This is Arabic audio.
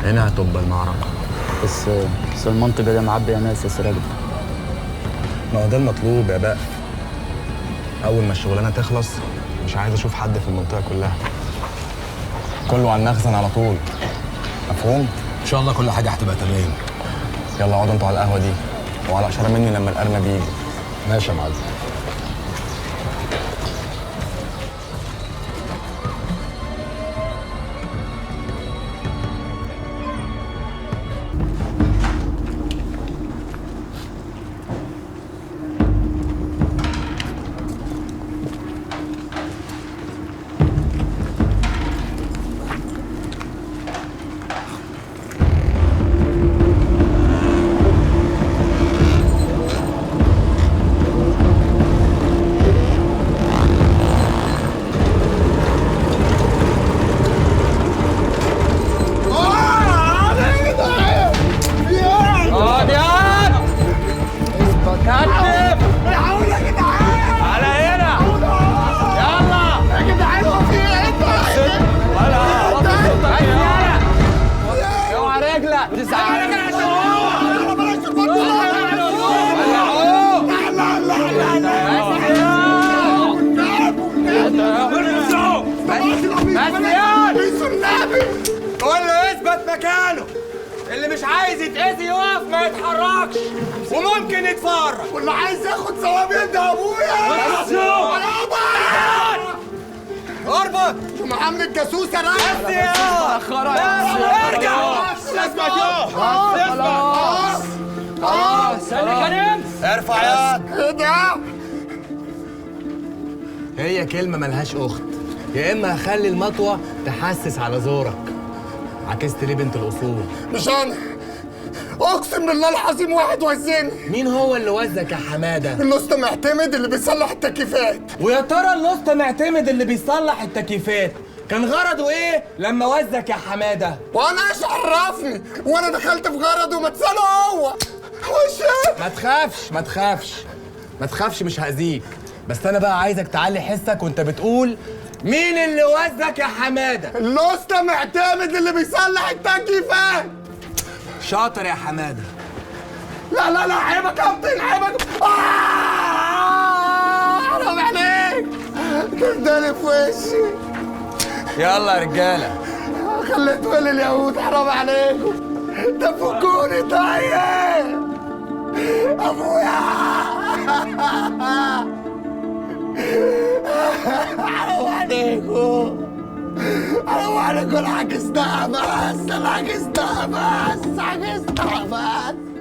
هنا هتبقى المعركة. بس المنطقة دي معبية ناس يا سراج. ما هو ده المطلوب يا بقى. أول ما الشغلانة تخلص مش عايز أشوف حد في المنطقة كلها، كله على المخزن على طول. مفهوم؟ ان شاء الله كل حاجه هتبقى تمام. يلا اقعدوا انتوا على القهوة دي، وعلى إشارة مني لما الأرنب يجي. ماشي يا معلم. قول له يثبت مكانه. اللي مش عايز يتأذي يقف ما يتحركش، وممكن يتفرج. واللي عايز ياخد ثواب يد ابويا. اربط محمد الجاسوس يا بس يا ارجع. خلاص ارفع يد. ايه ده؟ هي كلمه ملهاش اخت. يا اما هخلي المطوه تحسس على زورك. عكست ليه بنت الاصول؟ مش انا، اقسم بالله العظيم واحد وزني. مين هو اللي وزك يا حماده؟ الاسطى معتمد اللي بيصلح التكييفات. ويا ترى الاسطى معتمد اللي بيصلح التكييفات كان غرضه ايه لما وزك يا حماده؟ وانا ايش عرفني؟ وانا دخلت في غرضه وما تساله هو. ما تخافش مش هأذيك. بس انا بقى عايزك تعلي حسك وانت بتقول مين اللي وزك يا حماده؟ الاسطى معتمد اللي بيصلح التكييفات. شاطر يا حماده. لا لا لا، عيب يا كابتن، عيب يا كابتن. حرام عليك، تفضلي في وشي. يلا يا رجاله. خليتوا لي اليهود، حرام عليكم. تفكوني طيب. ابويا حرام عليكم، حرام عليكم. العكس ده بس، العكس ده بس، العكس ده بس.